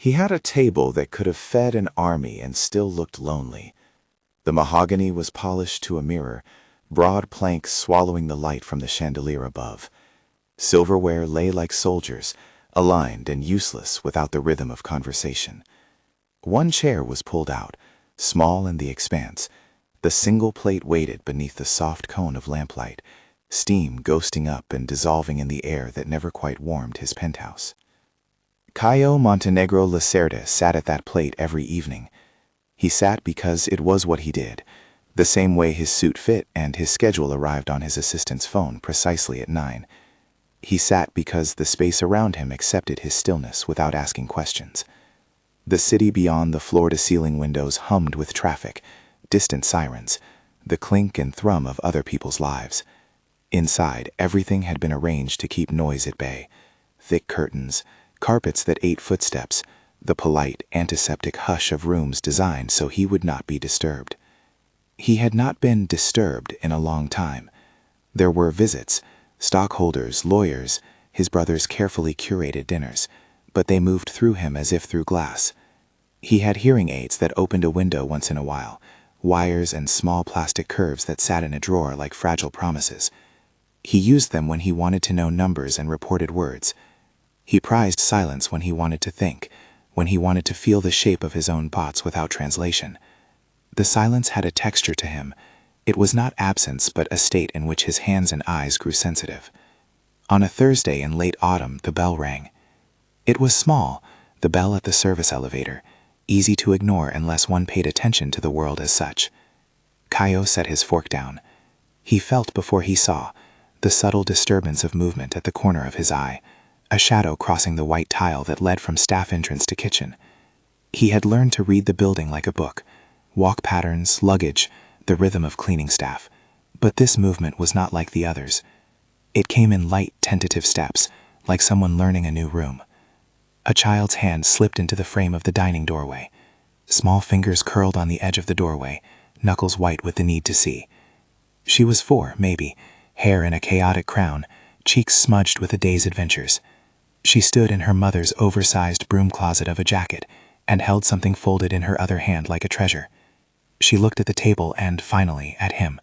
He had a table that could have fed an army and still looked lonely. The mahogany was polished to a mirror, broad planks swallowing the light from the chandelier above. Silverware lay like soldiers, aligned and useless without the rhythm of conversation. One chair was pulled out, small in the expanse. The single plate waited beneath the soft cone of lamplight, steam ghosting up and dissolving in the air that never quite warmed his penthouse. Caio Montenegro Lacerda sat at that plate every evening. He sat because it was what he did, the same way his suit fit and his schedule arrived on his assistant's phone precisely at 9. He sat because the space around him accepted his stillness without asking questions. The city beyond the floor-to-ceiling windows hummed with traffic, distant sirens, the clink and thrum of other people's lives. Inside, everything had been arranged to keep noise at bay. Thick curtains, carpets that ate footsteps, the polite, antiseptic hush of rooms designed so he would not be disturbed. He had not been disturbed in a long time. There were visits, stockholders, lawyers, his brother's carefully curated dinners, but they moved through him as if through glass. He had hearing aids that opened a window once in a while, wires and small plastic curves that sat in a drawer like fragile promises. He used them when he wanted to know numbers and reported words. He prized silence when he wanted to think, when he wanted to feel the shape of his own thoughts without translation. The silence had a texture to him. It was not absence but a state in which his hands and eyes grew sensitive. On a Thursday in late autumn, the bell rang. It was small, the bell at the service elevator, easy to ignore unless one paid attention to the world as such. Caio set his fork down. He felt before he saw, the subtle disturbance of movement at the corner of his eye, a shadow crossing the white tile that led from staff entrance to kitchen. He had learned to read the building like a book, walk patterns, luggage, the rhythm of cleaning staff. But this movement was not like the others. It came in light, tentative steps, like someone learning a new room. A child's hand slipped into the frame of the dining doorway. Small fingers curled on the edge of the doorway, knuckles white with the need to see. She was 4, maybe, hair in a chaotic crown, cheeks smudged with a day's adventures. She stood in her mother's oversized broom closet of a jacket and held something folded in her other hand like a treasure. She looked at the table and, finally, at him.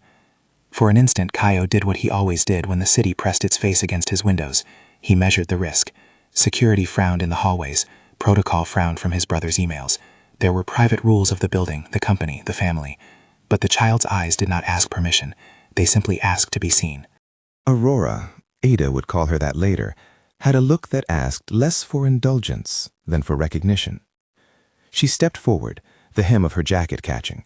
For an instant, Caio did what he always did when the city pressed its face against his windows. He measured the risk. Security frowned in the hallways. Protocol frowned from his brother's emails. There were private rules of the building, the company, the family. But the child's eyes did not ask permission. They simply asked to be seen. Aurora, Ada would call her that later, had a look that asked less for indulgence than for recognition. She stepped forward, the hem of her jacket catching.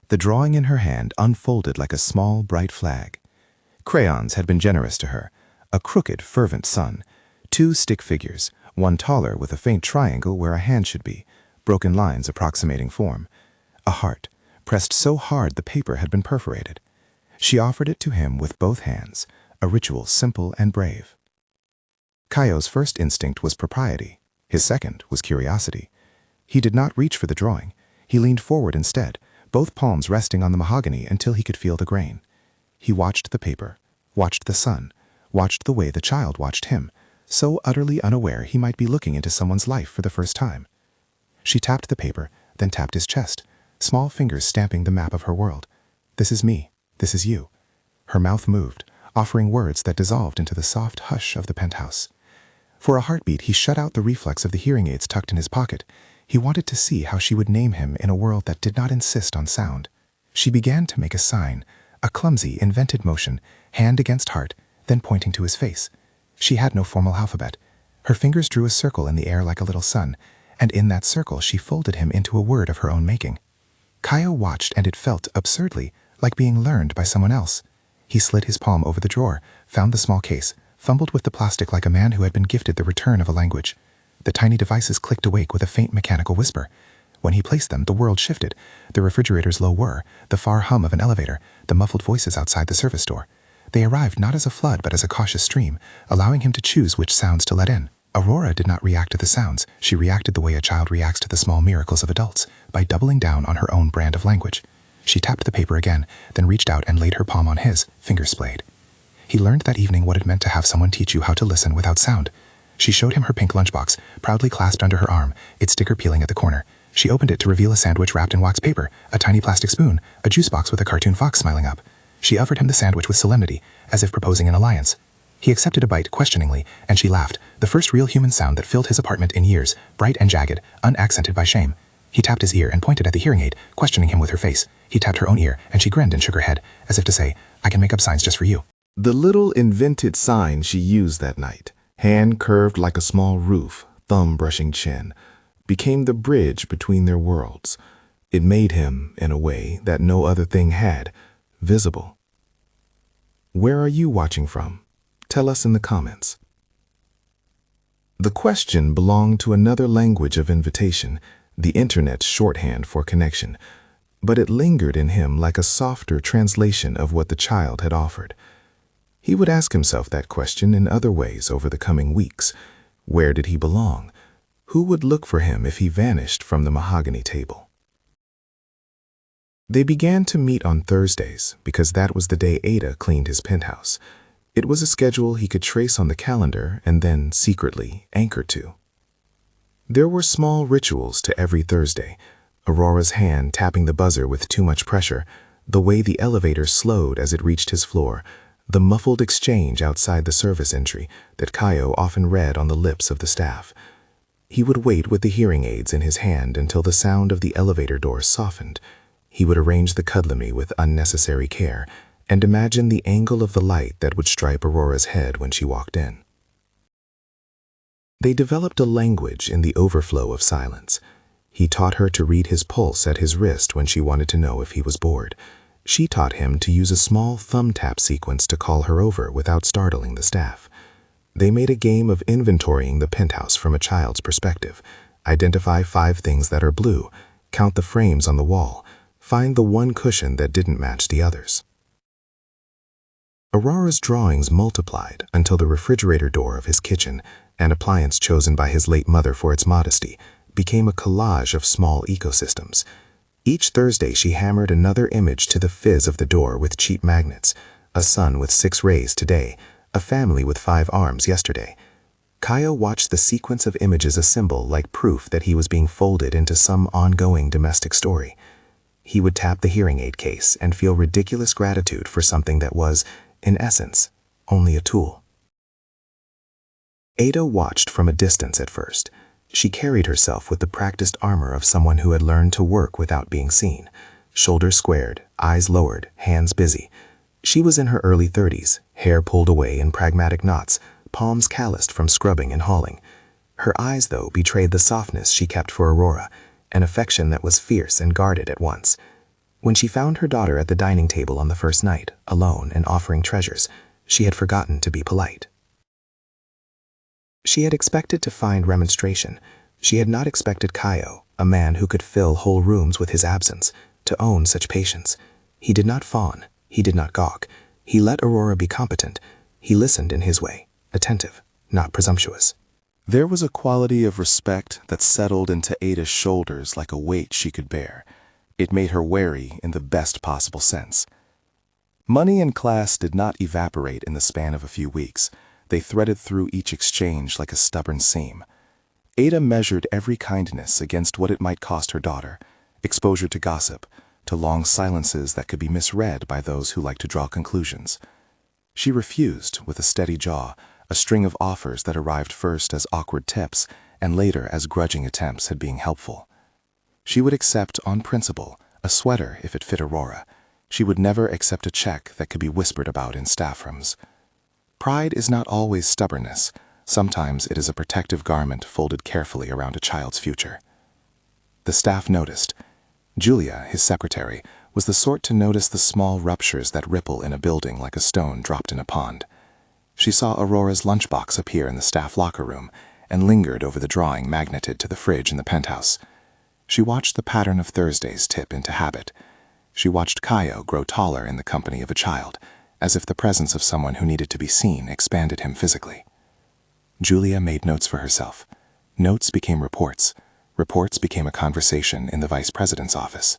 The drawing in her hand unfolded like a small, bright flag. Crayons had been generous to her, a crooked, fervent sun, 2 stick figures, one taller with a faint triangle where a hand should be, broken lines approximating form, a heart, pressed so hard the paper had been perforated. She offered it to him with both hands, a ritual simple and brave. Caio's first instinct was propriety. His second was curiosity. He did not reach for the drawing. He leaned forward instead, both palms resting on the mahogany until he could feel the grain. He watched the paper, watched the sun, watched the way the child watched him, so utterly unaware he might be looking into someone's life for the first time. She tapped the paper, then tapped his chest, small fingers stamping the map of her world. This is me. This is you. Her mouth moved, offering words that dissolved into the soft hush of the penthouse. For a heartbeat, he shut out the reflex of the hearing aids tucked in his pocket. He wanted to see how she would name him in a world that did not insist on sound. She began to make a sign, a clumsy, invented motion, hand against heart, then pointing to his face. She had no formal alphabet. Her fingers drew a circle in the air like a little sun, and in that circle she folded him into a word of her own making. Caio watched, and it felt, absurdly, like being learned by someone else. He slid his palm over the drawer, found the small case, fumbled with the plastic like a man who had been gifted the return of a language. The tiny devices clicked awake with a faint mechanical whisper. When he placed them, the world shifted. The refrigerator's low whir, the far hum of an elevator, the muffled voices outside the service door. They arrived not as a flood but as a cautious stream, allowing him to choose which sounds to let in. Aurora did not react to the sounds. She reacted the way a child reacts to the small miracles of adults, by doubling down on her own brand of language. She tapped the paper again, then reached out and laid her palm on his, fingers splayed. He learned that evening what it meant to have someone teach you how to listen without sound. She showed him her pink lunchbox, proudly clasped under her arm, its sticker peeling at the corner. She opened it to reveal a sandwich wrapped in wax paper, a tiny plastic spoon, a juice box with a cartoon fox smiling up. She offered him the sandwich with solemnity, as if proposing an alliance. He accepted a bite questioningly, and she laughed, the first real human sound that filled his apartment in years, bright and jagged, unaccented by shame. He tapped his ear and pointed at the hearing aid, questioning him with her face. He tapped her own ear, and she grinned and shook her head, as if to say, I can make up signs just for you. The little invented sign she used that night, hand curved like a small roof, thumb brushing chin, became the bridge between their worlds. It made him, in a way that no other thing had, visible. Where are you watching from? Tell us in the comments. The question belonged to another language of invitation, the internet's shorthand for connection, but it lingered in him like a softer translation of what the child had offered. He would ask himself that question in other ways over the coming weeks. Where did he belong? Who would look for him if he vanished from the mahogany table? They began to meet on Thursdays because that was the day Ada cleaned his penthouse. It was a schedule he could trace on the calendar and then secretly anchor to. There were small rituals to every Thursday, Aurora's hand tapping the buzzer with too much pressure, the way the elevator slowed as it reached his floor, the muffled exchange outside the service entry that Caio often read on the lips of the staff. He would wait with the hearing aids in his hand until the sound of the elevator door softened. He would arrange the cudlemy with unnecessary care and imagine the angle of the light that would stripe Aurora's head when she walked in. They developed a language in the overflow of silence. He taught her to read his pulse at his wrist when she wanted to know if he was bored. She taught him to use a small thumb tap sequence to call her over without startling the staff. They made a game of inventorying the penthouse from a child's perspective. Identify 5 things that are blue, count the frames on the wall, find the one cushion that didn't match the others. Aurora's drawings multiplied until the refrigerator door of his kitchen, an appliance chosen by his late mother for its modesty, became a collage of small ecosystems. Each Thursday she hammered another image to the fizz of the door with cheap magnets, a sun with 6 rays today, a family with 5 arms yesterday. Caio watched the sequence of images assemble like proof that he was being folded into some ongoing domestic story. He would tap the hearing aid case and feel ridiculous gratitude for something that was, in essence, only a tool. Ada watched from a distance at first. She carried herself with the practiced armor of someone who had learned to work without being seen. Shoulders squared, eyes lowered, hands busy. She was in her early 30s, hair pulled away in pragmatic knots, palms calloused from scrubbing and hauling. Her eyes, though, betrayed the softness she kept for Aurora, an affection that was fierce and guarded at once. When she found her daughter at the dining table on the first night, alone and offering treasures, she had forgotten to be polite. She had expected to find remonstration. She had not expected Caio, a man who could fill whole rooms with his absence, to own such patience. He did not fawn. He did not gawk. He let Aurora be competent. He listened in his way, attentive, not presumptuous. There was a quality of respect that settled into Ada's shoulders like a weight she could bear. It made her wary in the best possible sense. Money and class did not evaporate in the span of a few weeks. They threaded through each exchange like a stubborn seam. Ada measured every kindness against what it might cost her daughter, exposure to gossip, to long silences that could be misread by those who like to draw conclusions. She refused, with a steady jaw, a string of offers that arrived first as awkward tips and later as grudging attempts at being helpful. She would accept, on principle, a sweater if it fit Aurora. She would never accept a check that could be whispered about in staff rooms. Pride is not always stubbornness. Sometimes it is a protective garment folded carefully around a child's future. The staff noticed. Julia, his secretary, was the sort to notice the small ruptures that ripple in a building like a stone dropped in a pond. She saw Aurora's lunchbox appear in the staff locker room and lingered over the drawing magneted to the fridge in the penthouse. She watched the pattern of Thursdays tip into habit. She watched Caio grow taller in the company of a child, as if the presence of someone who needed to be seen expanded him physically. Julia made notes for herself. Notes became reports. Reports became a conversation in the vice president's office.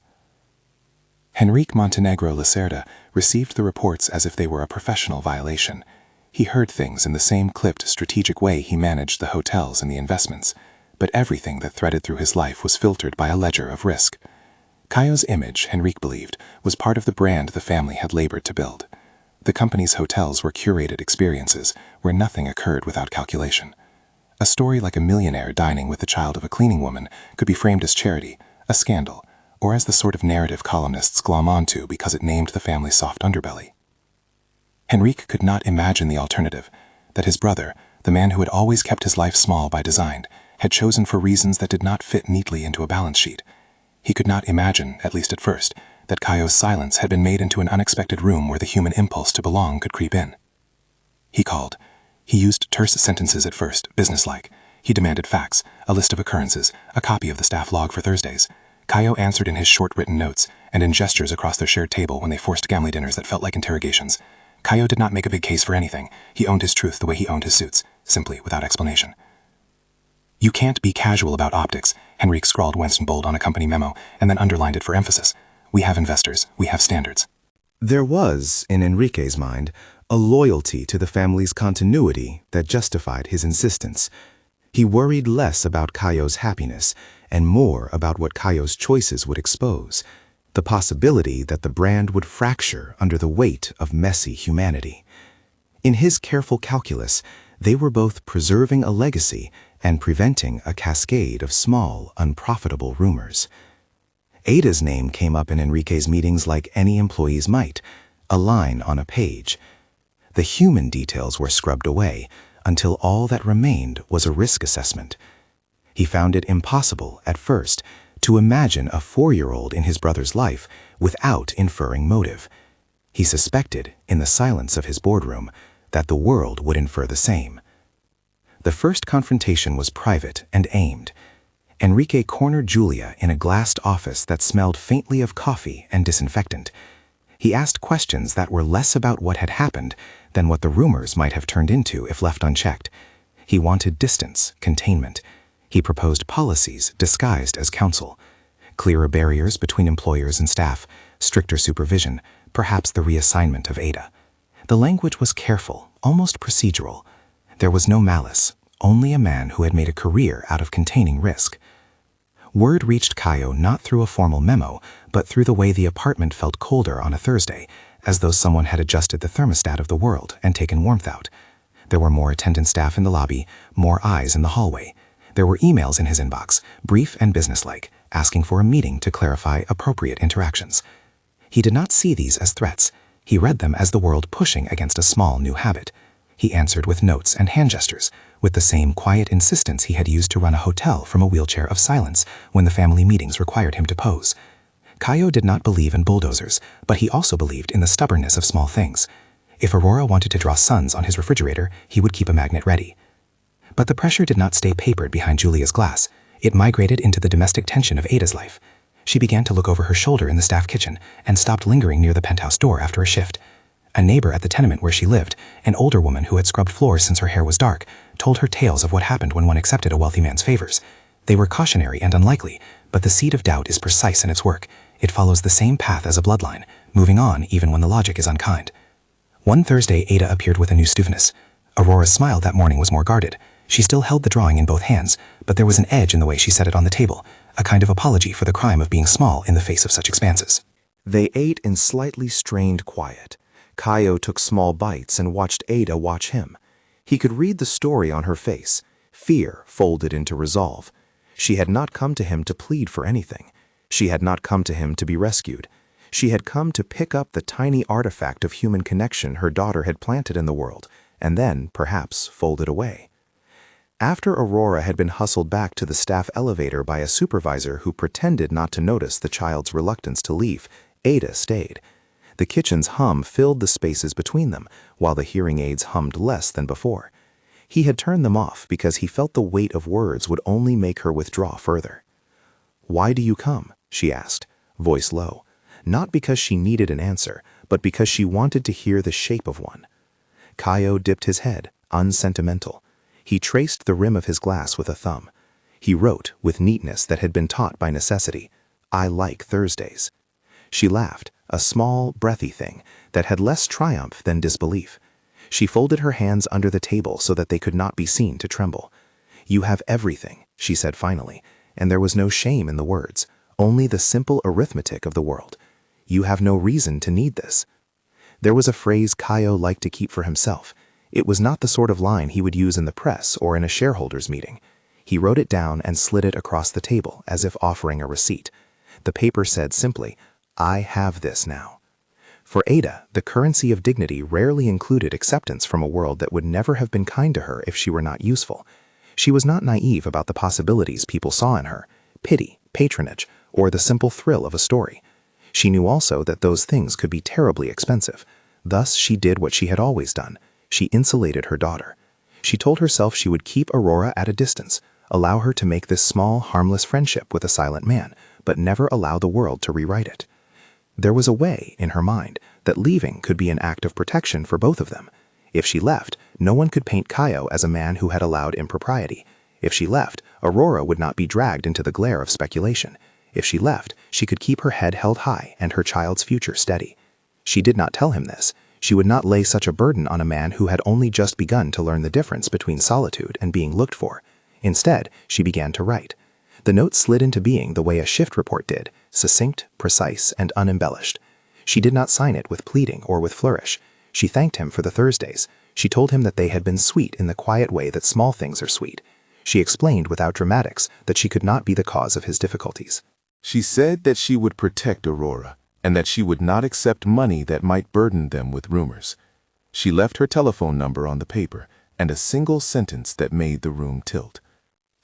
Caio Montenegro Lacerda received the reports as if they were a professional violation. He heard things in the same clipped, strategic way he managed the hotels and the investments, but everything that threaded through his life was filtered by a ledger of risk. Caio's image, Henrique believed, was part of the brand the family had labored to build. The company's hotels were curated experiences where nothing occurred without calculation. A story like a millionaire dining with the child of a cleaning woman could be framed as charity, a scandal, or as the sort of narrative columnists glom onto because it named the family's soft underbelly. Henrique could not imagine the alternative, that his brother, the man who had always kept his life small by design, had chosen for reasons that did not fit neatly into a balance sheet. He could not imagine, at least at first, that Caio's silence had been made into an unexpected room where the human impulse to belong could creep in. He called. He used terse sentences at first, businesslike. He demanded facts, a list of occurrences, a copy of the staff log for Thursdays. Caio answered in his short written notes and in gestures across their shared table when they forced family dinners that felt like interrogations. Caio did not make a big case for anything. He owned his truth the way he owned his suits, simply, without explanation. "You can't be casual about optics," Henrique scrawled once in bold on a company memo, and then underlined it for emphasis. "We have investors. We have standards." There was, in Enrique's mind, a loyalty to the family's continuity that justified his insistence. He worried less about Caio's happiness and more about what Caio's choices would expose, the possibility that the brand would fracture under the weight of messy humanity. In his careful calculus, they were both preserving a legacy and preventing a cascade of small, unprofitable rumors. Ada's name came up in Enrique's meetings like any employee's might, a line on a page. The human details were scrubbed away until all that remained was a risk assessment. He found it impossible, at first, to imagine a 4-year-old in his brother's life without inferring motive. He suspected, in the silence of his boardroom, that the world would infer the same. The first confrontation was private and aimed. Enrique cornered Julia in a glassed office that smelled faintly of coffee and disinfectant. He asked questions that were less about what had happened than what the rumors might have turned into if left unchecked. He wanted distance, containment. He proposed policies disguised as counsel. Clearer barriers between employers and staff, stricter supervision, perhaps the reassignment of Ada. The language was careful, almost procedural. There was no malice, only a man who had made a career out of containing risk. Word reached Caio not through a formal memo, but through the way the apartment felt colder on a Thursday, as though someone had adjusted the thermostat of the world and taken warmth out. There were more attendant staff in the lobby, more eyes in the hallway. There were emails in his inbox, brief and businesslike, asking for a meeting to clarify appropriate interactions. He did not see these as threats. He read them as the world pushing against a small new habit. He answered with notes and hand gestures, with the same quiet insistence he had used to run a hotel from a wheelchair of silence when the family meetings required him to pose. Caio did not believe in bulldozers, but he also believed in the stubbornness of small things. If Aurora wanted to draw suns on his refrigerator, he would keep a magnet ready. But the pressure did not stay papered behind Julia's glass. It migrated into the domestic tension of Ada's life. She began to look over her shoulder in the staff kitchen and stopped lingering near the penthouse door after a shift. A neighbor at the tenement where she lived, an older woman who had scrubbed floors since her hair was dark, told her tales of what happened when one accepted a wealthy man's favors. They were cautionary and unlikely, but the seed of doubt is precise in its work. It follows the same path as a bloodline, moving on even when the logic is unkind. One Thursday, Ada appeared with a new stuffiness. Aurora's smile that morning was more guarded. She still held the drawing in both hands, but there was an edge in the way she set it on the table, a kind of apology for the crime of being small in the face of such expanses. They ate in slightly strained quiet. Caio took small bites and watched Ada watch him. He could read the story on her face, fear folded into resolve. She had not come to him to plead for anything. She had not come to him to be rescued. She had come to pick up the tiny artifact of human connection her daughter had planted in the world, and then, perhaps, fold it away. After Aurora had been hustled back to the staff elevator by a supervisor who pretended not to notice the child's reluctance to leave, Ada stayed. The kitchen's hum filled the spaces between them, while the hearing aids hummed less than before. He had turned them off because he felt the weight of words would only make her withdraw further. "Why do you come?" she asked, voice low. Not because she needed an answer, but because she wanted to hear the shape of one. Caio dipped his head, unsentimental. He traced the rim of his glass with a thumb. He wrote, with neatness that had been taught by necessity, "I like Thursdays." She laughed, a small, breathy thing that had less triumph than disbelief. She folded her hands under the table so that they could not be seen to tremble. "You have everything," she said finally, and there was no shame in the words, only the simple arithmetic of the world. "You have no reason to need this." There was a phrase Caio liked to keep for himself. It was not the sort of line he would use in the press or in a shareholders' meeting. He wrote it down and slid it across the table as if offering a receipt. The paper said simply, "I have this now." For Ada, the currency of dignity rarely included acceptance from a world that would never have been kind to her if she were not useful. She was not naive about the possibilities people saw in her, pity, patronage, or the simple thrill of a story. She knew also that those things could be terribly expensive. Thus she did what she had always done. She insulated her daughter. She told herself she would keep Aurora at a distance, allow her to make this small, harmless friendship with a silent man, but never allow the world to rewrite it. There was a way, in her mind, that leaving could be an act of protection for both of them. If she left, no one could paint Caio as a man who had allowed impropriety. If she left, Aurora would not be dragged into the glare of speculation. If she left, she could keep her head held high and her child's future steady. She did not tell him this. She would not lay such a burden on a man who had only just begun to learn the difference between solitude and being looked for. Instead, she began to write. The note slid into being the way a shift report did, succinct, precise, and unembellished. She did not sign it with pleading or with flourish. She thanked him for the Thursdays. She told him that they had been sweet in the quiet way that small things are sweet. She explained without dramatics that she could not be the cause of his difficulties. She said that she would protect Aurora, and that she would not accept money that might burden them with rumors. She left her telephone number on the paper, and a single sentence that made the room tilt.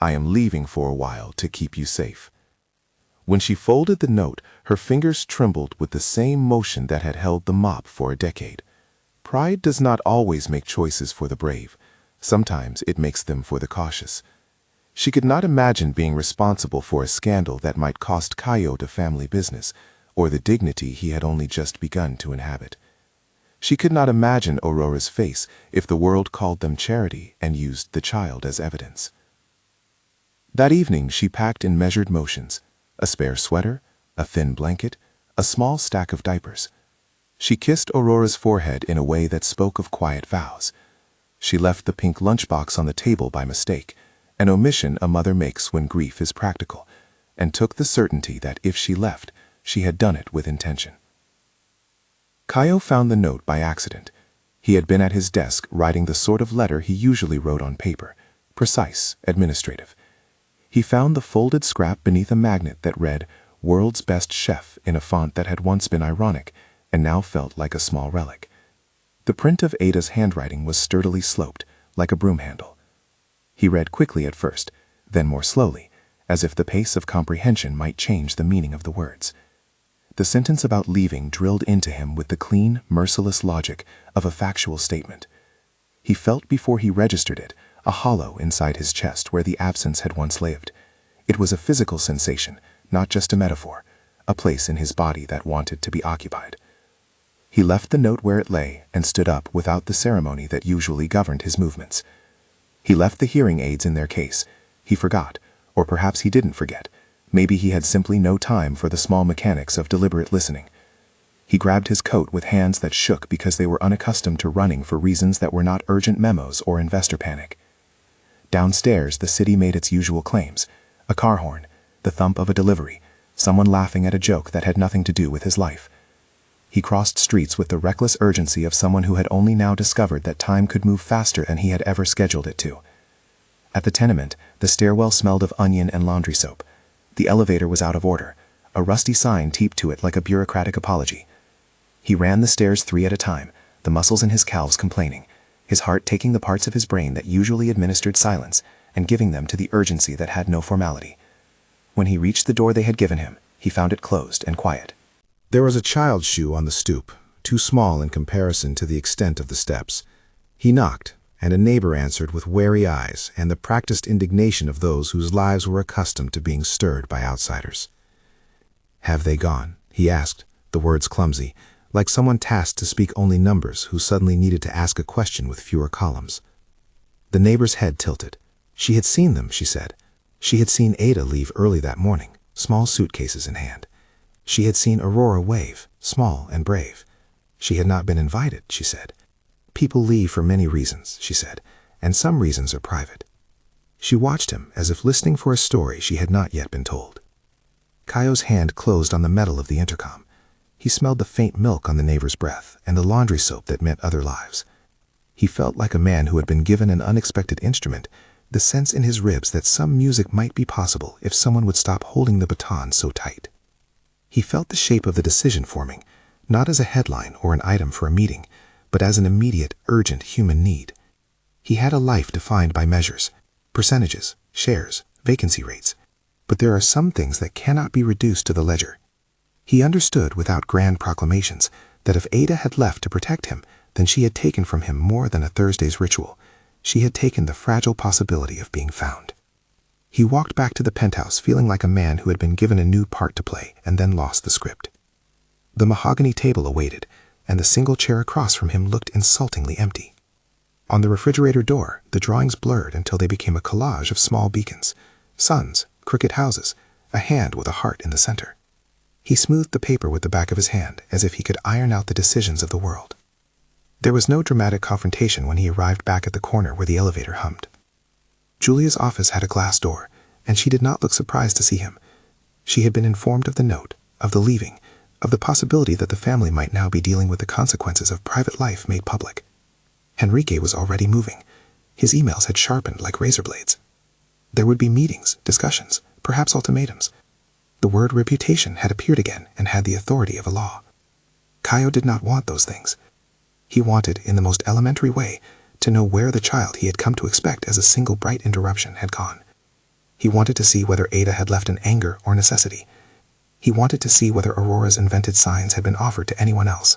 "I am leaving for a while to keep you safe." When she folded the note, her fingers trembled with the same motion that had held the mop for a decade. Pride does not always make choices for the brave. Sometimes it makes them for the cautious. She could not imagine being responsible for a scandal that might cost Caio the family business, or the dignity he had only just begun to inhabit. She could not imagine Aurora's face if the world called them charity and used the child as evidence. That evening she packed in measured motions, a spare sweater, a thin blanket, a small stack of diapers. She kissed Aurora's forehead in a way that spoke of quiet vows. She left the pink lunchbox on the table by mistake, an omission a mother makes when grief is practical, and took the certainty that if she left, she had done it with intention. Caio found the note by accident. He had been at his desk writing the sort of letter he usually wrote on paper, precise, administrative. He found the folded scrap beneath a magnet that read, "World's Best Chef," in a font that had once been ironic and now felt like a small relic. The print of Ada's handwriting was sturdily sloped, like a broom handle. He read quickly at first, then more slowly, as if the pace of comprehension might change the meaning of the words. The sentence about leaving drilled into him with the clean, merciless logic of a factual statement. He felt before he registered it a hollow inside his chest where the absence had once lived. It was a physical sensation, not just a metaphor, a place in his body that wanted to be occupied. He left the note where it lay and stood up without the ceremony that usually governed his movements. He left the hearing aids in their case. He forgot, or perhaps he didn't forget. Maybe he had simply no time for the small mechanics of deliberate listening. He grabbed his coat with hands that shook because they were unaccustomed to running for reasons that were not urgent memos or investor panic. Downstairs, the city made its usual claims: a car horn, the thump of a delivery, someone laughing at a joke that had nothing to do with his life. He crossed streets with the reckless urgency of someone who had only now discovered that time could move faster than he had ever scheduled it to. At the tenement, the stairwell smelled of onion and laundry soap. The elevator was out of order, a rusty sign taped to it like a bureaucratic apology. He ran the stairs 3 at a time, the muscles in his calves complaining, his heart taking the parts of his brain that usually administered silence and giving them to the urgency that had no formality. When he reached the door they had given him, he found it closed and quiet. There was a child's shoe on the stoop, too small in comparison to the extent of the steps. He knocked, and a neighbor answered with wary eyes and the practiced indignation of those whose lives were accustomed to being stirred by outsiders. "Have they gone?" he asked, the words clumsy, like someone tasked to speak only numbers who suddenly needed to ask a question with fewer columns. The neighbor's head tilted. She had seen them, she said. She had seen Ada leave early that morning, small suitcases in hand. She had seen Aurora wave, small and brave. She had not been invited, she said. People leave for many reasons, she said, and some reasons are private. She watched him as if listening for a story she had not yet been told. Caio's hand closed on the metal of the intercom. He smelled the faint milk on the neighbor's breath and the laundry soap that meant other lives. He felt like a man who had been given an unexpected instrument, the sense in his ribs that some music might be possible if someone would stop holding the baton so tight. He felt the shape of the decision forming, not as a headline or an item for a meeting, but as an immediate, urgent human need. He had a life defined by measures, percentages, shares, vacancy rates, but there are some things that cannot be reduced to the ledger. He understood without grand proclamations that if Ada had left to protect him, then she had taken from him more than a Thursday's ritual. She had taken the fragile possibility of being found. He walked back to the penthouse feeling like a man who had been given a new part to play and then lost the script. The mahogany table awaited, and the single chair across from him looked insultingly empty. On the refrigerator door, the drawings blurred until they became a collage of small beacons, suns, crooked houses, a hand with a heart in the center. He smoothed the paper with the back of his hand as if he could iron out the decisions of the world. There was no dramatic confrontation when he arrived back at the corner where the elevator hummed. Julia's office had a glass door, and she did not look surprised to see him. She had been informed of the note, of the leaving, of the possibility that the family might now be dealing with the consequences of private life made public. Henrique was already moving. His emails had sharpened like razor blades. There would be meetings, discussions, perhaps ultimatums. The word reputation had appeared again and had the authority of a law. Caio did not want those things. He wanted, in the most elementary way, to know where the child he had come to expect as a single bright interruption had gone. He wanted to see whether Ada had left in anger or necessity. He wanted to see whether Aurora's invented signs had been offered to anyone else.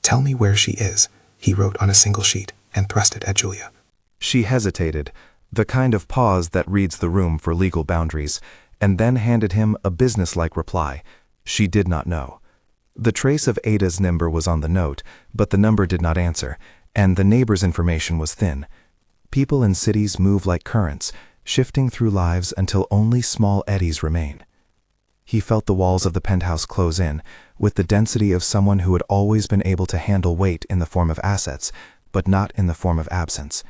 "Tell me where she is," he wrote on a single sheet and thrust it at Julia. She hesitated, the kind of pause that reads the room for legal boundaries, and then handed him a businesslike reply. She did not know. The trace of Ada's number was on the note, but the number did not answer, and the neighbor's information was thin. People in cities move like currents, shifting through lives until only small eddies remain. He felt the walls of the penthouse close in, with the density of someone who had always been able to handle weight in the form of assets, but not in the form of absence.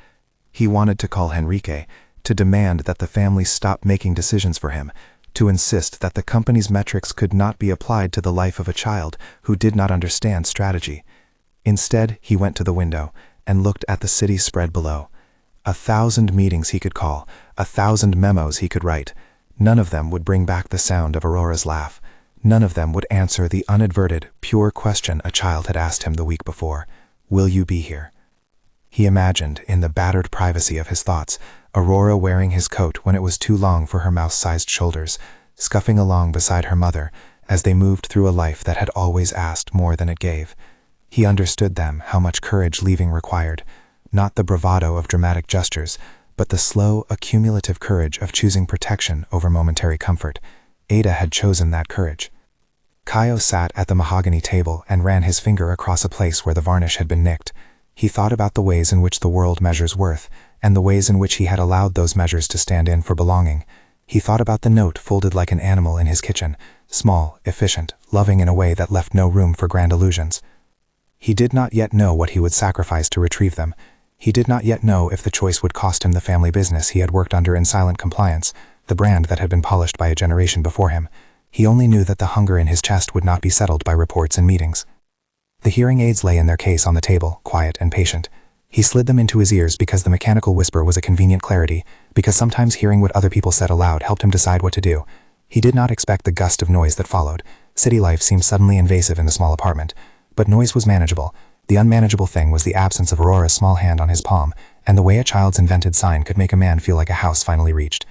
He wanted to call Henrique, to demand that the family stop making decisions for him, to insist that the company's metrics could not be applied to the life of a child who did not understand strategy. Instead, he went to the window and looked at the city spread below. 1,000 meetings he could call, 1,000 memos he could write. None of them would bring back the sound of Aurora's laugh. None of them would answer the unadverted, pure question a child had asked him the week before. "Will you be here?" He imagined, in the battered privacy of his thoughts, Aurora wearing his coat when it was too long for her mouse-sized shoulders, scuffing along beside her mother as they moved through a life that had always asked more than it gave. He understood them, how much courage leaving required, not the bravado of dramatic gestures, but the slow, accumulative courage of choosing protection over momentary comfort. Ada had chosen that courage. Caio sat at the mahogany table and ran his finger across a place where the varnish had been nicked. He thought about the ways in which the world measures worth, and the ways in which he had allowed those measures to stand in for belonging. He thought about the note folded like an animal in his kitchen, small, efficient, loving in a way that left no room for grand illusions. He did not yet know what he would sacrifice to retrieve them. He did not yet know if the choice would cost him the family business he had worked under in silent compliance, the brand that had been polished by a generation before him. He only knew that the hunger in his chest would not be settled by reports and meetings. The hearing aids lay in their case on the table, quiet and patient. He slid them into his ears because the mechanical whisper was a convenient clarity, because sometimes hearing what other people said aloud helped him decide what to do. He did not expect the gust of noise that followed. City life seemed suddenly invasive in the small apartment. But noise was manageable. The unmanageable thing was the absence of Aurora's small hand on his palm, and the way a child's invented sign could make a man feel like a house finally reached.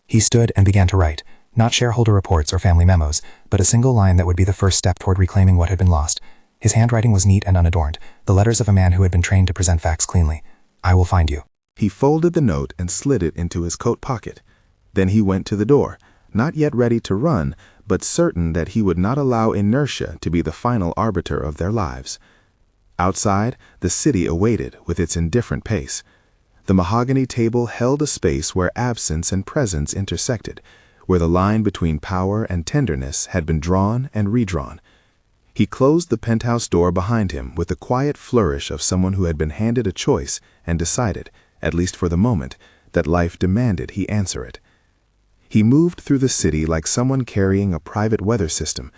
He stood and began to write, not shareholder reports or family memos, but a single line that would be the first step toward reclaiming what had been lost. His handwriting was neat and unadorned, the letters of a man who had been trained to present facts cleanly. "I will find you." He folded the note and slid it into his coat pocket. Then he went to the door, not yet ready to run, but certain that he would not allow inertia to be the final arbiter of their lives. Outside, the city awaited with its indifferent pace. The mahogany table held a space where absence and presence intersected, where the line between power and tenderness had been drawn and redrawn. He closed the penthouse door behind him with the quiet flourish of someone who had been handed a choice and decided, at least for the moment, that life demanded he answer it. He moved through the city like someone carrying a private weather system.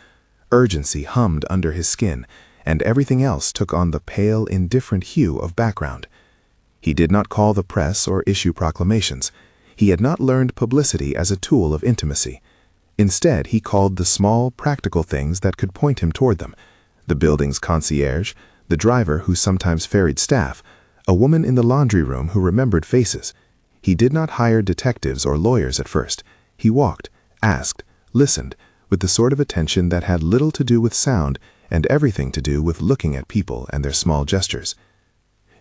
Urgency hummed under his skin, and everything else took on the pale, indifferent hue of background. He did not call the press or issue proclamations. He had not learned publicity as a tool of intimacy. Instead, he called the small, practical things that could point him toward them: the building's concierge, the driver who sometimes ferried staff, a woman in the laundry room who remembered faces. He did not hire detectives or lawyers at first. He walked, asked, listened, with the sort of attention that had little to do with sound and everything to do with looking at people and their small gestures.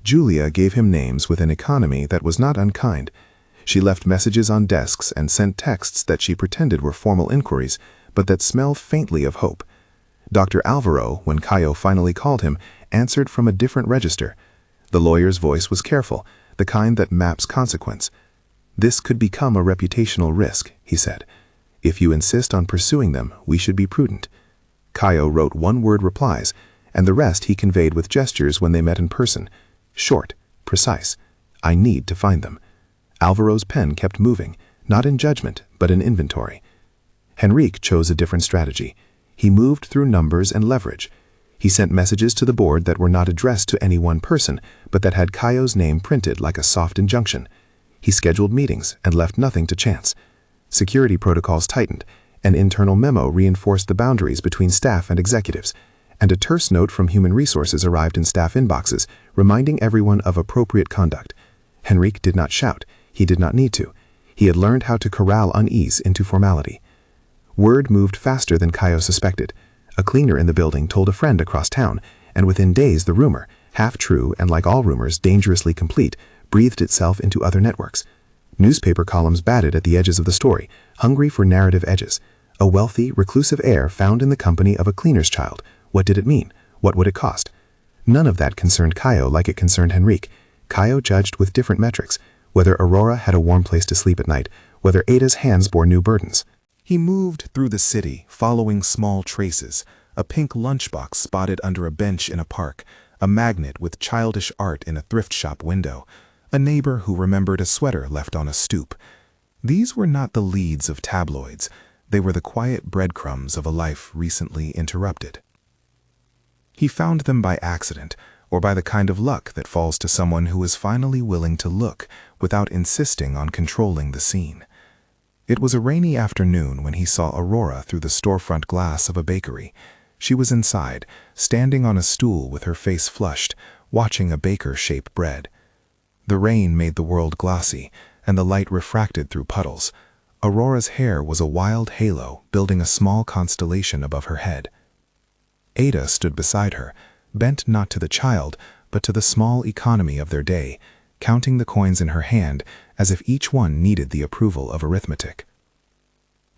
Julia gave him names with an economy that was not unkind. She left messages on desks and sent texts that she pretended were formal inquiries, but that smelled faintly of hope. Dr. Alvaro, when Caio finally called him, answered from a different register. The lawyer's voice was careful, the kind that maps consequence. "This could become a reputational risk," he said. "If you insist on pursuing them, we should be prudent." Caio wrote one-word replies, and the rest he conveyed with gestures when they met in person. Short, precise. "I need to find them." Alvaro's pen kept moving, not in judgment, but in inventory. Henrique chose a different strategy. He moved through numbers and leverage. He sent messages to the board that were not addressed to any one person, but that had Caio's name printed like a soft injunction. He scheduled meetings and left nothing to chance. Security protocols tightened. An internal memo reinforced the boundaries between staff and executives, and a terse note from Human Resources arrived in staff inboxes, reminding everyone of appropriate conduct. Henrique did not shout. He did not need to. He had learned how to corral unease into formality. Word moved faster than Caio suspected. A cleaner in the building told a friend across town, and within days the rumor, half true and like all rumors dangerously complete, breathed itself into other networks. Newspaper columns batted at the edges of the story, hungry for narrative edges. A wealthy, reclusive heir found in the company of a cleaner's child. What did it mean? What would it cost? None of that concerned Caio like it concerned Henrique. Caio judged with different metrics, whether Aurora had a warm place to sleep at night, whether Ada's hands bore new burdens. He moved through the city, following small traces: a pink lunchbox spotted under a bench in a park, a magnet with childish art in a thrift shop window, a neighbor who remembered a sweater left on a stoop. These were not the leads of tabloids. They were the quiet breadcrumbs of a life recently interrupted. He found them by accident, or by the kind of luck that falls to someone who is finally willing to look without insisting on controlling the scene. It was a rainy afternoon when he saw Aurora through the storefront glass of a bakery. She was inside, standing on a stool with her face flushed, watching a baker shape bread. The rain made the world glossy, and the light refracted through puddles. Aurora's hair was a wild halo, building a small constellation above her head. Ada stood beside her, bent not to the child, but to the small economy of their day, counting the coins in her hand as if each one needed the approval of arithmetic.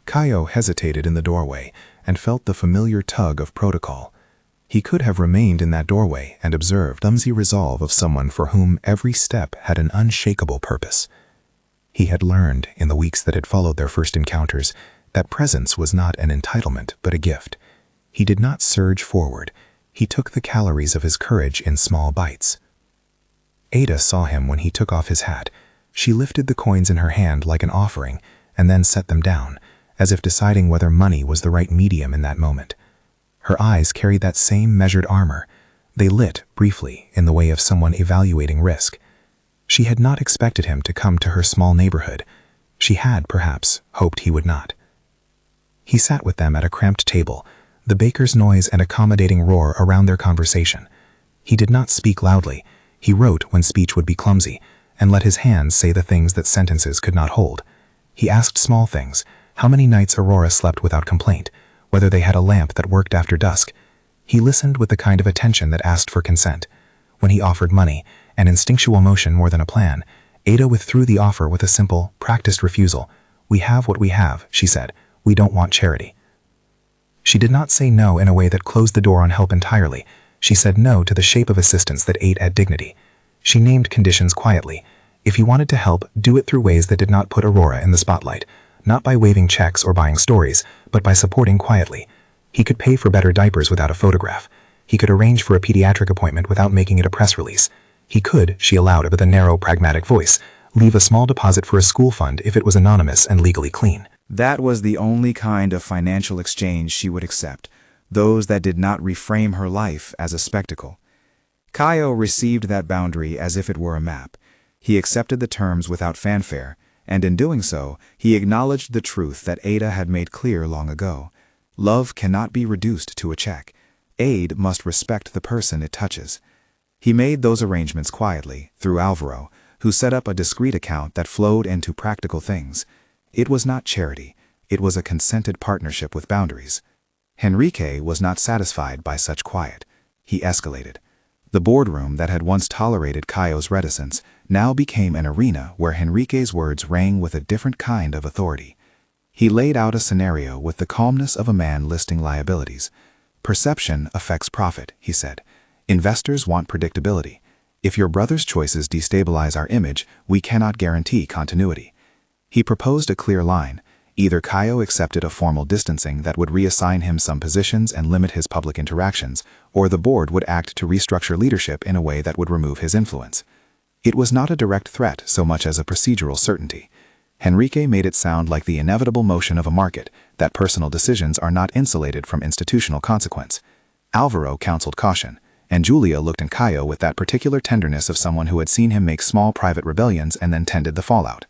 Caio hesitated in the doorway and felt the familiar tug of protocol. He could have remained in that doorway and observed the clumsy resolve of someone for whom every step had an unshakable purpose. He had learned, in the weeks that had followed their first encounters, that presence was not an entitlement but a gift. He did not surge forward. He took the calories of his courage in small bites. Ada saw him when he took off his hat. She lifted the coins in her hand like an offering and then set them down, as if deciding whether money was the right medium in that moment. Her eyes carried that same measured armor. They lit, briefly, in the way of someone evaluating risk. She had not expected him to come to her small neighborhood. She had, perhaps, hoped he would not. He sat with them at a cramped table, the baker's noise and accommodating roar around their conversation. He did not speak loudly. He wrote when speech would be clumsy, and let his hands say the things that sentences could not hold. He asked small things: how many nights Aurora slept without complaint, whether they had a lamp that worked after dusk. He listened with the kind of attention that asked for consent. When he offered money, an instinctual motion more than a plan, Ada withdrew the offer with a simple, practiced refusal. "We have what we have," she said. "We don't want charity." She did not say no in a way that closed the door on help entirely. She said no to the shape of assistance that ate at dignity. She named conditions quietly. If he wanted to help, do it through ways that did not put Aurora in the spotlight, not by waving checks or buying stories, but by supporting quietly. He could pay for better diapers without a photograph. He could arrange for a pediatric appointment without making it a press release. He could, she allowed with a narrow, pragmatic voice, leave a small deposit for a school fund if it was anonymous and legally clean. That was the only kind of financial exchange she would accept, those that did not reframe her life as a spectacle. Caio received that boundary as if it were a map. He accepted the terms without fanfare, and in doing so, he acknowledged the truth that Ada had made clear long ago. Love cannot be reduced to a check. Aid must respect the person it touches. He made those arrangements quietly, through Alvaro, who set up a discreet account that flowed into practical things. It was not charity, it was a consented partnership with boundaries. Henrique was not satisfied by such quiet. He escalated. The boardroom that had once tolerated Caio's reticence now became an arena where Henrique's words rang with a different kind of authority. He laid out a scenario with the calmness of a man listing liabilities. Perception affects profit, he said. Investors want predictability. If your brother's choices destabilize our image, we cannot guarantee continuity. He proposed a clear line. Either Caio accepted a formal distancing that would reassign him some positions and limit his public interactions, or the board would act to restructure leadership in a way that would remove his influence. It was not a direct threat so much as a procedural certainty. Henrique made it sound like the inevitable motion of a market, that personal decisions are not insulated from institutional consequence. Alvaro counseled caution, and Julia looked at Caio with that particular tenderness of someone who had seen him make small private rebellions and then tended the fallout.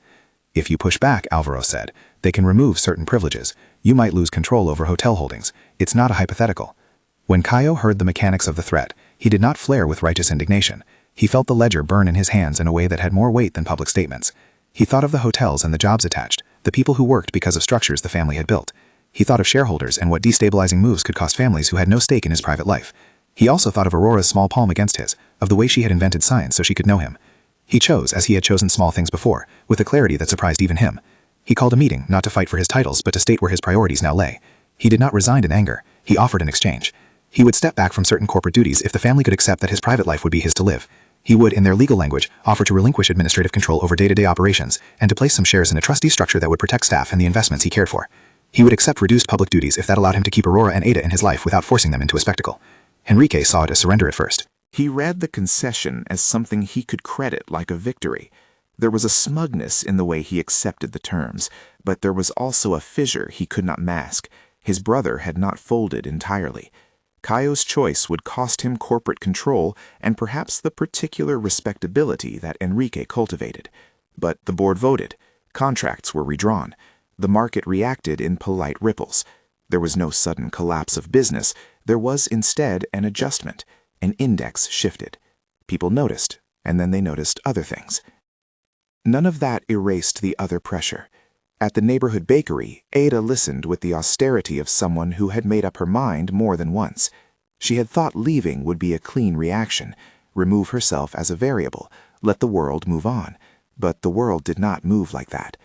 If you push back, Alvaro said, they can remove certain privileges. You might lose control over hotel holdings. It's not a hypothetical. When Caio heard the mechanics of the threat, he did not flare with righteous indignation. He felt the ledger burn in his hands in a way that had more weight than public statements. He thought of the hotels and the jobs attached, the people who worked because of structures the family had built. He thought of shareholders and what destabilizing moves could cost families who had no stake in his private life. He also thought of Aurora's small palm against his, of the way she had invented science so she could know him. He chose, as he had chosen small things before, with a clarity that surprised even him. He called a meeting, not to fight for his titles, but to state where his priorities now lay. He did not resign in anger. He offered an exchange. He would step back from certain corporate duties if the family could accept that his private life would be his to live. He would, in their legal language, offer to relinquish administrative control over day-to-day operations and to place some shares in a trustee structure that would protect staff and the investments he cared for. He would accept reduced public duties if that allowed him to keep Aurora and Ada in his life without forcing them into a spectacle. Henrique saw it as surrender at first. He read the concession as something he could credit like a victory. There was a smugness in the way he accepted the terms, but there was also a fissure he could not mask. His brother had not folded entirely. Caio's choice would cost him corporate control and perhaps the particular respectability that Henrique cultivated. But the board voted. Contracts were redrawn. The market reacted in polite ripples. There was no sudden collapse of business. There was instead an adjustment. An index shifted. People noticed, and then they noticed other things. None of that erased the other pressure. At the neighborhood bakery, Ada listened with the austerity of someone who had made up her mind more than once. She had thought leaving would be a clean reaction, remove herself as a variable, let the world move on. But the world did not move like that.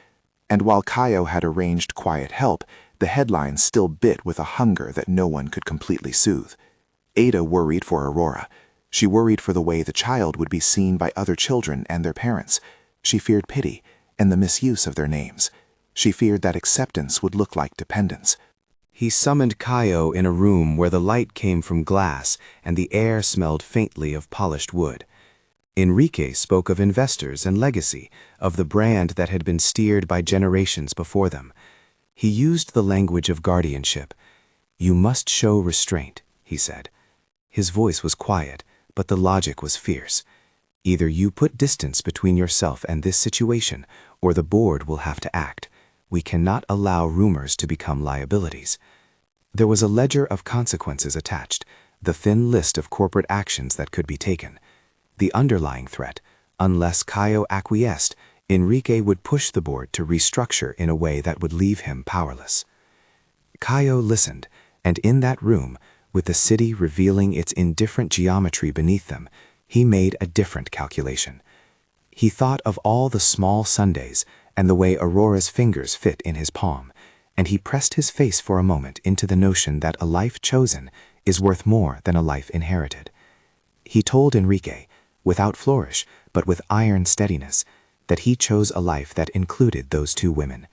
And while Caio had arranged quiet help, the headlines still bit with a hunger that no one could completely soothe. Ada worried for Aurora. She worried for the way the child would be seen by other children and their parents. She feared pity and the misuse of their names. She feared that acceptance would look like dependence. He summoned Caio in a room where the light came from glass and the air smelled faintly of polished wood. Henrique spoke of investors and legacy, of the brand that had been steered by generations before them. He used the language of guardianship. "You must show restraint," he said. His voice was quiet, but the logic was fierce. Either you put distance between yourself and this situation, or the board will have to act. We cannot allow rumors to become liabilities. There was a ledger of consequences attached, the thin list of corporate actions that could be taken. The underlying threat, unless Caio acquiesced, Henrique would push the board to restructure in a way that would leave him powerless. Caio listened, and in that room, with the city revealing its indifferent geometry beneath them, he made a different calculation. He thought of all the small Sundays and the way Aurora's fingers fit in his palm, and he pressed his face for a moment into the notion that a life chosen is worth more than a life inherited. He told Henrique, without flourish, but with iron steadiness, that he chose a life that included those two women.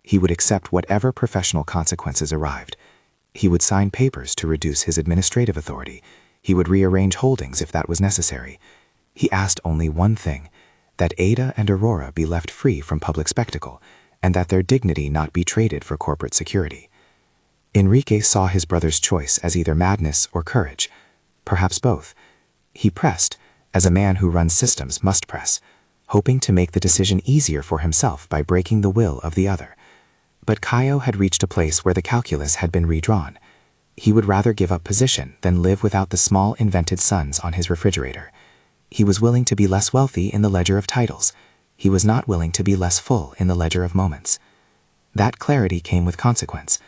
He would accept whatever professional consequences arrived. He would sign papers to reduce his administrative authority. He would rearrange holdings if that was necessary. He asked only one thing, that Ada and Aurora be left free from public spectacle, and that their dignity not be traded for corporate security. Enrique saw his brother's choice as either madness or courage, perhaps both. He pressed, as a man who runs systems must press, hoping to make the decision easier for himself by breaking the will of the other. But Caio had reached a place where the calculus had been redrawn. He would rather give up position than live without the small invented suns on his refrigerator. He was willing to be less wealthy in the ledger of titles. He was not willing to be less full in the ledger of moments. That clarity came with consequence.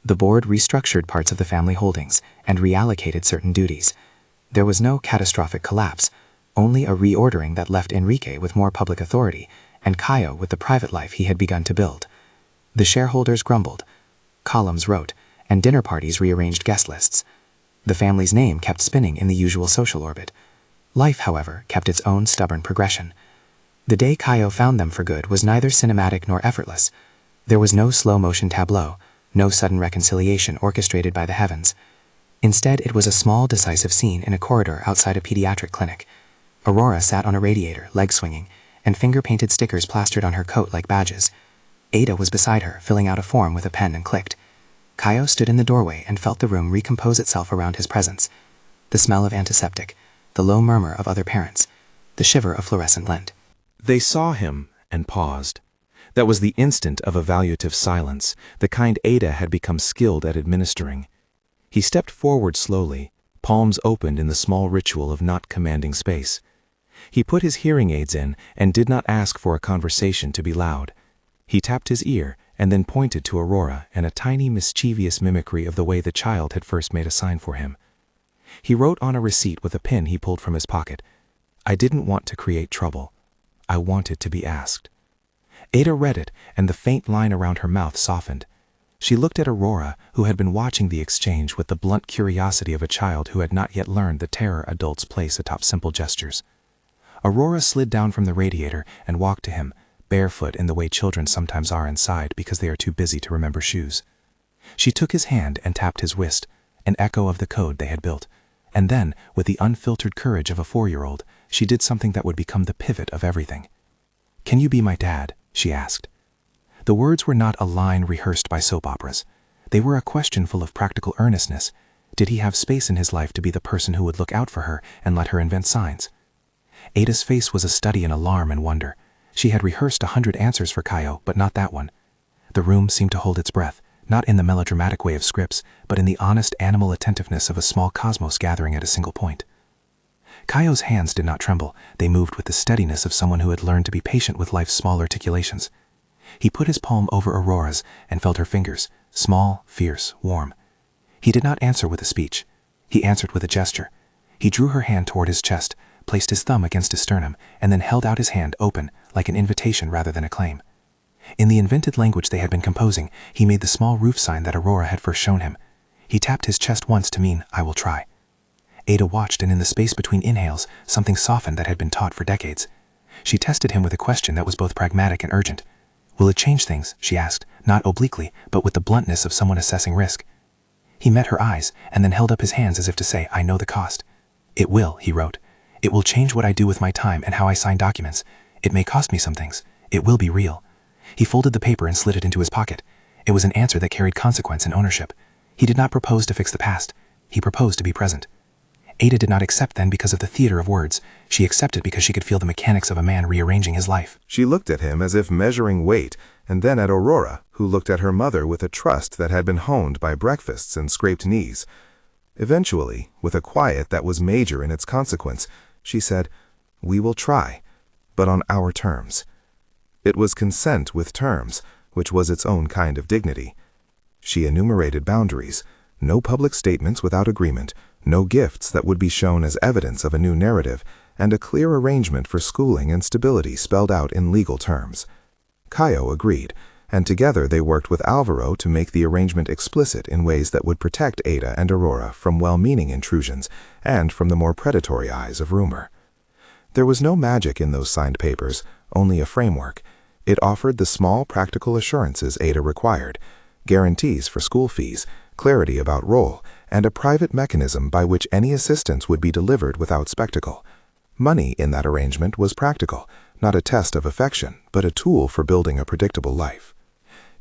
The board restructured parts of the family holdings and reallocated certain duties. There was no catastrophic collapse, only a reordering that left Enrique with more public authority and Caio with the private life he had begun to build. The shareholders grumbled, columns wrote, and dinner parties rearranged guest lists. The family's name kept spinning in the usual social orbit. Life, however, kept its own stubborn progression. The day Caio found them for good was neither cinematic nor effortless. There was no slow-motion tableau, no sudden reconciliation orchestrated by the heavens. Instead, it was a small, decisive scene in a corridor outside a pediatric clinic. Aurora sat on a radiator, legs swinging, and finger-painted stickers plastered on her coat like badges. Ada was beside her, filling out a form with a pen, and clicked. Caio stood in the doorway and felt the room recompose itself around his presence. The smell of antiseptic, the low murmur of other parents, the shiver of fluorescent lint. They saw him and paused. That was the instant of evaluative silence, the kind Ada had become skilled at administering. He stepped forward slowly, palms opened in the small ritual of not commanding space. He put his hearing aids in and did not ask for a conversation to be loud. He tapped his ear and then pointed to Aurora in a tiny mischievous mimicry of the way the child had first made a sign for him. He wrote on a receipt with a pen he pulled from his pocket, "I didn't want to create trouble. I wanted to be asked." Ada read it, and the faint line around her mouth softened. She looked at Aurora, who had been watching the exchange with the blunt curiosity of a child who had not yet learned the terror adults place atop simple gestures. Aurora slid down from the radiator and walked to him, barefoot in the way children sometimes are inside because they are too busy to remember shoes. She took his hand and tapped his wrist, an echo of the code they had built. And then, with the unfiltered courage of a 4-year-old, she did something that would become the pivot of everything. "Can you be my dad?" she asked. The words were not a line rehearsed by soap operas. They were a question full of practical earnestness. Did he have space in his life to be the person who would look out for her and let her invent signs? Ada's face was a study in alarm and wonder. She had rehearsed 100 answers for Caio, but not that one. The room seemed to hold its breath, not in the melodramatic way of scripts, but in the honest animal attentiveness of a small cosmos gathering at a single point. Caio's hands did not tremble. They moved with the steadiness of someone who had learned to be patient with life's small articulations. He put his palm over Aurora's and felt her fingers, small, fierce, warm. He did not answer with a speech. He answered with a gesture. He drew her hand toward his chest, placed his thumb against his sternum, and then held out his hand open, like an invitation rather than a claim. In the invented language they had been composing, he made the small roof sign that Aurora had first shown him. He tapped his chest once to mean, "I will try." Ada watched, and in the space between inhales, something softened that had been taught for decades. She tested him with a question that was both pragmatic and urgent. "Will it change things?" she asked, not obliquely, but with the bluntness of someone assessing risk. He met her eyes, and then held up his hands as if to say, "I know the cost." "It will," he wrote. "It will change what I do with my time and how I sign documents. It may cost me some things. It will be real." He folded the paper and slid it into his pocket. It was an answer that carried consequence and ownership. He did not propose to fix the past. He proposed to be present. Ada did not accept then because of the theater of words. She accepted because she could feel the mechanics of a man rearranging his life. She looked at him as if measuring weight, and then at Aurora, who looked at her mother with a trust that had been honed by breakfasts and scraped knees. Eventually, with a quiet that was major in its consequence, she said, "We will try, but on our terms." It was consent with terms, which was its own kind of dignity. She enumerated boundaries, no public statements without agreement, no gifts that would be shown as evidence of a new narrative, and a clear arrangement for schooling and stability spelled out in legal terms. Caio agreed, and together they worked with Alvaro to make the arrangement explicit in ways that would protect Ada and Aurora from well-meaning intrusions and from the more predatory eyes of rumor. There was no magic in those signed papers, only a framework. It offered the small practical assurances Ada required, guarantees for school fees, clarity about role, and a private mechanism by which any assistance would be delivered without spectacle. Money in that arrangement was practical, not a test of affection, but a tool for building a predictable life.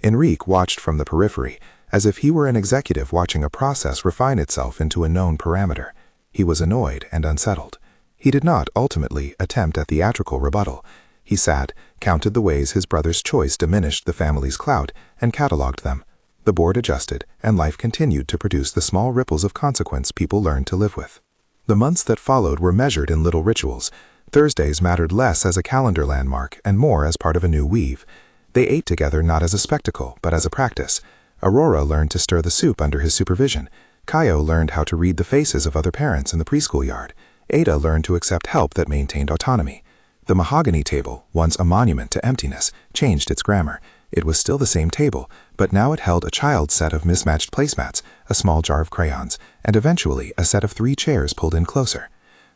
Enrique watched from the periphery, as if he were an executive watching a process refine itself into a known parameter. He was annoyed and unsettled. He did not, ultimately, attempt a theatrical rebuttal. He sat, counted the ways his brother's choice diminished the family's clout, and catalogued them. The board adjusted, and life continued to produce the small ripples of consequence people learned to live with. The months that followed were measured in little rituals. Thursdays mattered less as a calendar landmark and more as part of a new weave. They ate together not as a spectacle, but as a practice. Aurora learned to stir the soup under his supervision. Caio learned how to read the faces of other parents in the preschool yard. Ada learned to accept help that maintained autonomy. The mahogany table, once a monument to emptiness, changed its grammar. It was still the same table, but now it held a child's set of mismatched placemats, a small jar of crayons, and eventually a set of 3 chairs pulled in closer.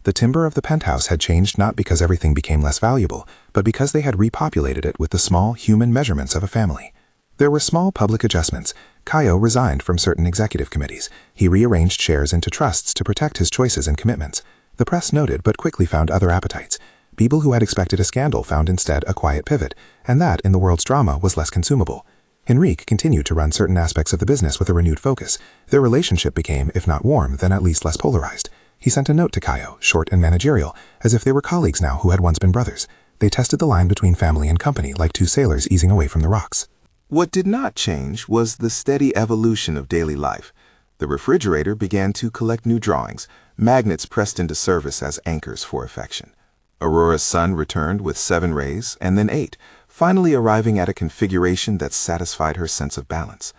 The timber of the penthouse had changed not because everything became less valuable, but because they had repopulated it with the small human measurements of a family. There were small public adjustments. Caio resigned from certain executive committees. He rearranged shares into trusts to protect his choices and commitments. The press noted but quickly found other appetites. People who had expected a scandal found instead a quiet pivot, and that, in the world's drama, was less consumable. Enrique continued to run certain aspects of the business with a renewed focus. Their relationship became, if not warm, then at least less polarized. He sent a note to Caio, short and managerial, as if they were colleagues now who had once been brothers. They tested the line between family and company like 2 sailors easing away from the rocks. What did not change was the steady evolution of daily life. The refrigerator began to collect new drawings, magnets pressed into service as anchors for affection. Aurora's sun returned with 7 rays and then 8, finally arriving at a configuration that satisfied her sense of balance.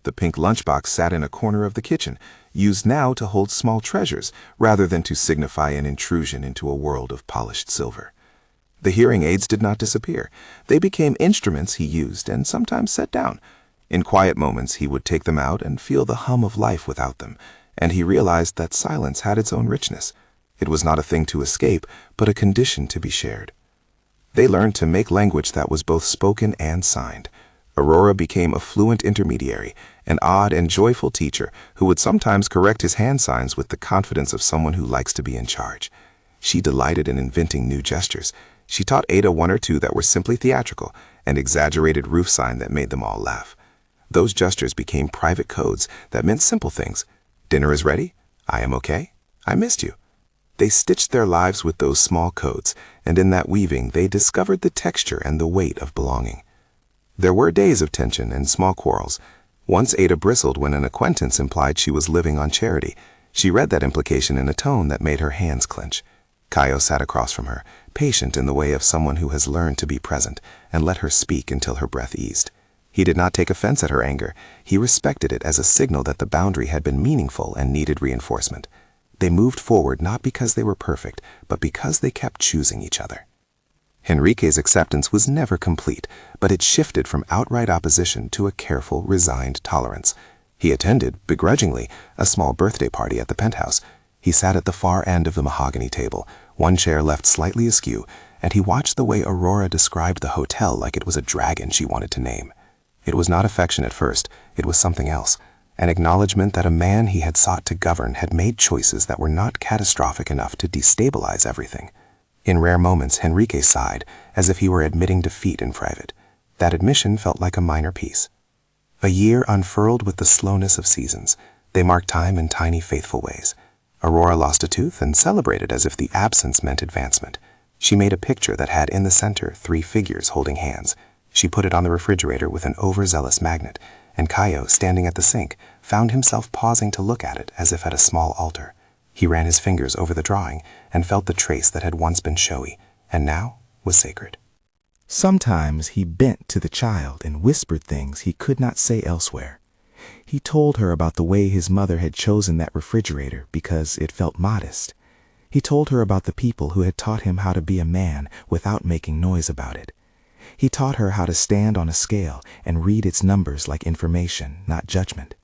The pink lunchbox sat in a corner of the kitchen, used now to hold small treasures rather than to signify an intrusion into a world of polished silver. The hearing aids did not disappear. They became instruments he used and sometimes set down. In quiet moments he would take them out and feel the hum of life without them, and he realized that silence had its own richness. It was not a thing to escape, but a condition to be shared. They learned to make language that was both spoken and signed. Aurora became a fluent intermediary, an odd and joyful teacher who would sometimes correct his hand signs with the confidence of someone who likes to be in charge. She delighted in inventing new gestures. She taught Ada 1 or 2 that were simply theatrical, an exaggerated roof sign that made them all laugh. Those gestures became private codes that meant simple things. Dinner is ready. I am okay. I missed you. They stitched their lives with those small codes, and in that weaving they discovered the texture and the weight of belonging. There were days of tension and small quarrels. Once Ada bristled when an acquaintance implied she was living on charity. She read that implication in a tone that made her hands clench. Caio sat across from her, patient in the way of someone who has learned to be present, and let her speak until her breath eased. He did not take offense at her anger. He respected it as a signal that the boundary had been meaningful and needed reinforcement. They moved forward not because they were perfect, but because they kept choosing each other. Enrique's acceptance was never complete, but it shifted from outright opposition to a careful, resigned tolerance. He attended, begrudgingly, a small birthday party at the Penthouse. He sat at the far end of the mahogany table, one chair left slightly askew, and he watched the way Aurora described the hotel like it was a dragon she wanted to name. It was not affection at first, it was something else. An acknowledgement that a man he had sought to govern had made choices that were not catastrophic enough to destabilize everything. In rare moments, Enrique sighed, as if he were admitting defeat in private. That admission felt like a minor piece. A year unfurled with the slowness of seasons. They marked time in tiny, faithful ways. Aurora lost a tooth and celebrated as if the absence meant advancement. She made a picture that had in the center 3 figures holding hands. She put it on the refrigerator with an overzealous magnet, and Caio, standing at the sink, found himself pausing to look at it as if at a small altar. He ran his fingers over the drawing and felt the trace that had once been showy, and now was sacred. Sometimes he bent to the child and whispered things he could not say elsewhere. He told her about the way his mother had chosen that refrigerator because it felt modest. He told her about the people who had taught him how to be a man without making noise about it. He taught her how to stand on a scale and read its numbers like information, not judgment.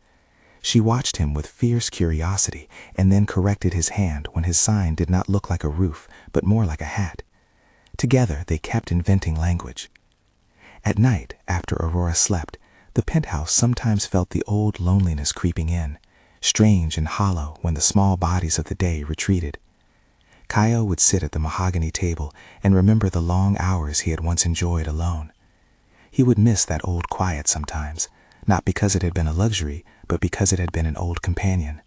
She watched him with fierce curiosity and then corrected his hand when his sign did not look like a roof, but more like a hat. Together they kept inventing language. At night, after Aurora slept, The penthouse sometimes felt the old loneliness creeping in, strange and hollow when the small bodies of the day retreated. Caio would sit at the mahogany table and remember the long hours he had once enjoyed alone. He would miss that old quiet sometimes, not because it had been a luxury, but because it had been an old companion.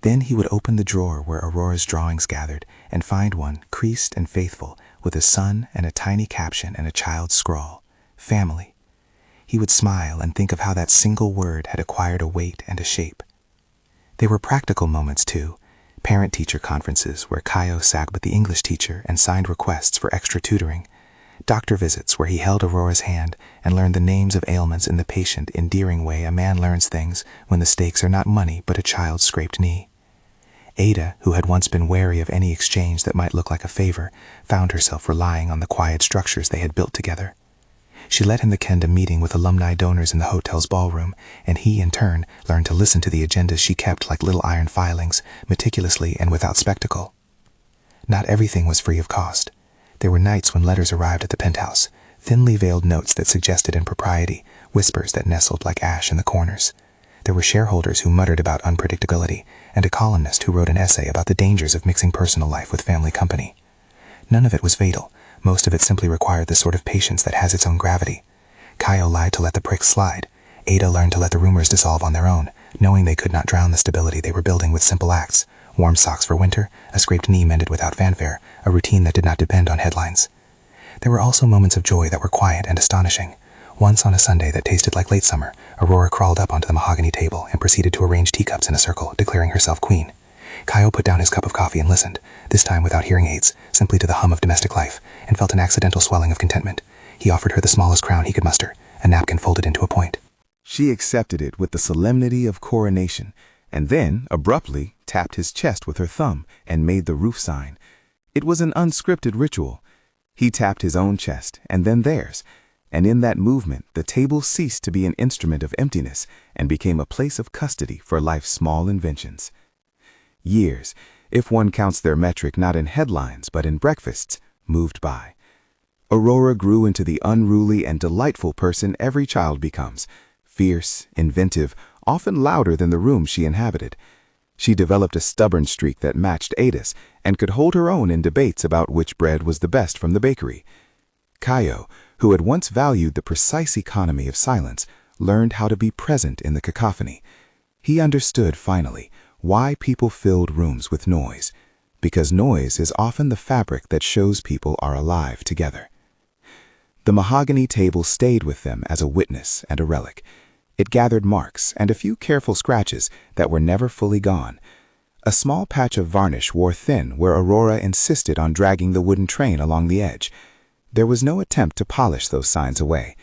Then he would open the drawer where Aurora's drawings gathered and find one creased and faithful with a sun and a tiny caption and a child's scrawl, family. He would smile and think of how that single word had acquired a weight and a shape. There were practical moments too, parent-teacher conferences where Caio sat with the English teacher and signed requests for extra tutoring, doctor visits where he held Aurora's hand and learned the names of ailments in the patient, endearing way a man learns things when the stakes are not money but a child's scraped knee. Ada, who had once been wary of any exchange that might look like a favor, found herself relying on the quiet structures they had built together. She let him attend a meeting with alumni donors in the hotel's ballroom, and he, in turn, learned to listen to the agendas she kept like little iron filings, meticulously and without spectacle. Not everything was free of cost. There were nights when letters arrived at the penthouse, thinly veiled notes that suggested impropriety, whispers that nestled like ash in the corners. There were shareholders who muttered about unpredictability, and a columnist who wrote an essay about the dangers of mixing personal life with family company. None of it was fatal. Most of it simply required the sort of patience that has its own gravity. Caio lied to let the pricks slide. Ada learned to let the rumors dissolve on their own, knowing they could not drown the stability they were building with simple acts. Warm socks for winter, a scraped knee mended without fanfare, a routine that did not depend on headlines. There were also moments of joy that were quiet and astonishing. Once on a Sunday that tasted like late summer, Aurora crawled up onto the mahogany table and proceeded to arrange teacups in a circle, declaring herself queen. Caio put down his cup of coffee and listened, this time without hearing aids, simply to the hum of domestic life, and felt an accidental swelling of contentment. He offered her the smallest crown he could muster, a napkin folded into a point. She accepted it with the solemnity of coronation, and then, abruptly, tapped his chest with her thumb and made the roof sign. It was an unscripted ritual. He tapped his own chest, and then theirs, and in that movement the table ceased to be an instrument of emptiness and became a place of custody for life's small inventions. Years, if one counts their metric not in headlines but in breakfasts, moved by. Aurora grew into the unruly and delightful person every child becomes, fierce, inventive, often louder than the room she inhabited. She developed a stubborn streak that matched Ada's and could hold her own in debates about which bread was the best from the bakery. Caio, who had once valued the precise economy of silence, learned how to be present in the cacophony. He understood, finally, why people filled rooms with noise, because noise is often the fabric that shows people are alive together. The mahogany table stayed with them as a witness and a relic. It gathered marks and a few careful scratches that were never fully gone. A small patch of varnish wore thin where Aurora insisted on dragging the wooden train along the edge. There was no attempt to polish those signs away.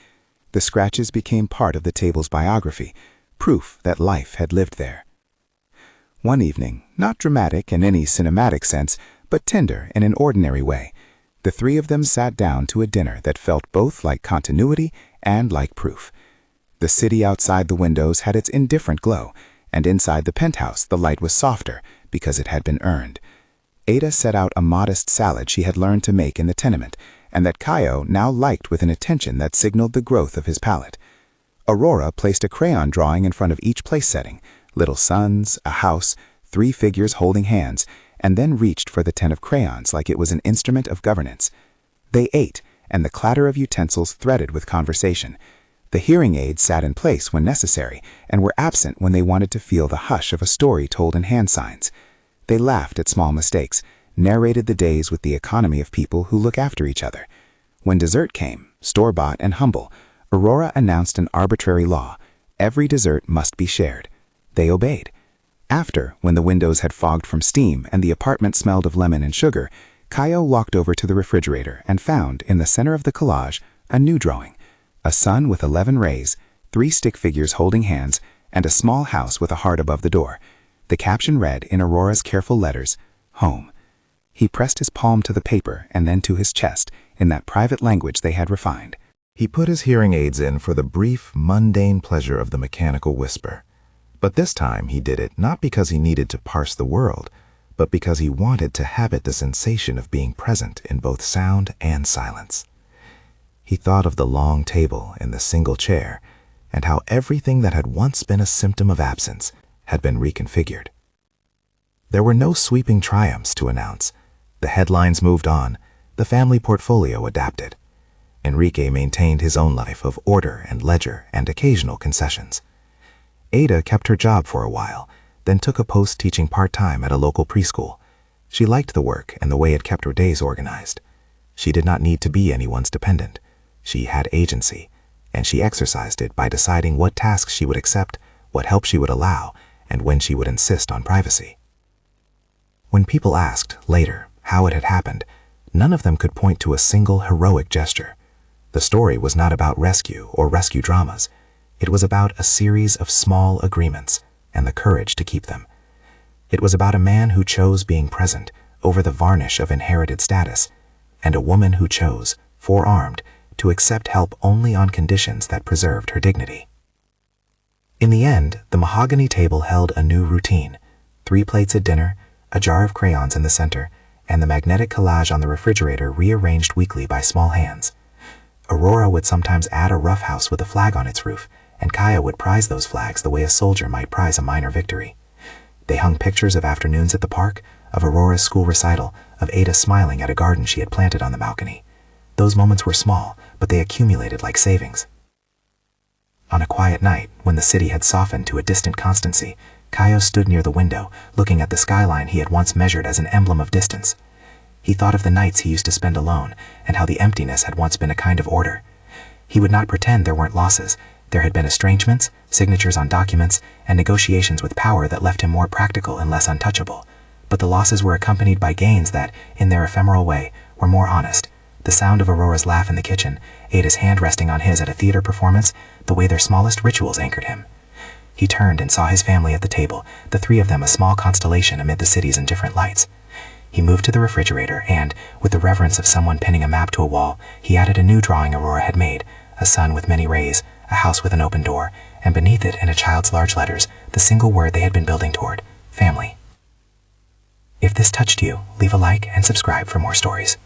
The scratches became part of the table's biography, proof that life had lived there. One evening, not dramatic in any cinematic sense, but tender in an ordinary way, the three of them sat down to a dinner that felt both like continuity and like proof. The city outside the windows had its indifferent glow, and inside the penthouse the light was softer because it had been earned. Ada set out a modest salad she had learned to make in the tenement, and that Caio now liked with an attention that signaled the growth of his palate. Aurora placed a crayon drawing in front of each place setting, little suns, a house, 3 figures holding hands, and then reached for the 10 of crayons like it was an instrument of governance. They ate, and the clatter of utensils threaded with conversation. The hearing aids sat in place when necessary and were absent when they wanted to feel the hush of a story told in hand signs. They laughed at small mistakes, narrated the days with the economy of people who look after each other. When dessert came, store-bought and humble, Aurora announced an arbitrary law. Every dessert must be shared. They obeyed. After, when the windows had fogged from steam and the apartment smelled of lemon and sugar, Caio walked over to the refrigerator and found, in the center of the collage, a new drawing. A sun with 11 rays, 3 stick figures holding hands, and a small house with a heart above the door. The caption read, in Aurora's careful letters, "Home." He pressed his palm to the paper and then to his chest, in that private language they had refined. He put his hearing aids in for the brief, mundane pleasure of the mechanical whisper. But this time he did it not because he needed to parse the world, but because he wanted to habit the sensation of being present in both sound and silence. He thought of the long table and the single chair, and how everything that had once been a symptom of absence had been reconfigured. There were no sweeping triumphs to announce. The headlines moved on, the family portfolio adapted. Enrique maintained his own life of order and ledger and occasional concessions. Ada kept her job for a while, then took a post teaching part-time at a local preschool. She liked the work and the way it kept her days organized. She did not need to be anyone's dependent. She had agency, and she exercised it by deciding what tasks she would accept, what help she would allow, and when she would insist on privacy. When people asked, later, how it had happened, none of them could point to a single heroic gesture. The story was not about rescue or rescue dramas. It was about a series of small agreements and the courage to keep them. It was about a man who chose being present over the varnish of inherited status, and a woman who chose, forearmed, to accept help only on conditions that preserved her dignity. In the end, the mahogany table held a new routine: 3 plates at dinner, a jar of crayons in the center, and the magnetic collage on the refrigerator rearranged weekly by small hands. Aurora would sometimes add a roughhouse with a flag on its roof, and Caio would prize those flags the way a soldier might prize a minor victory. They hung pictures of afternoons at the park, of Aurora's school recital, of Ada smiling at a garden she had planted on the balcony. Those moments were small, but they accumulated like savings. On a quiet night, when the city had softened to a distant constancy, Caio stood near the window, looking at the skyline he had once measured as an emblem of distance. He thought of the nights he used to spend alone, and how the emptiness had once been a kind of order. He would not pretend there weren't losses. There had been estrangements, signatures on documents, and negotiations with power that left him more practical and less untouchable. But the losses were accompanied by gains that, in their ephemeral way, were more honest. The sound of Aurora's laugh in the kitchen, Ada's hand resting on his at a theater performance, the way their smallest rituals anchored him. He turned and saw his family at the table, the 3 of them a small constellation amid the city's indifferent lights. He moved to the refrigerator and, with the reverence of someone pinning a map to a wall, he added a new drawing Aurora had made: a sun with many rays, a house with an open door, and beneath it, in a child's large letters, the single word they had been building toward: family. If this touched you, leave a like and subscribe for more stories.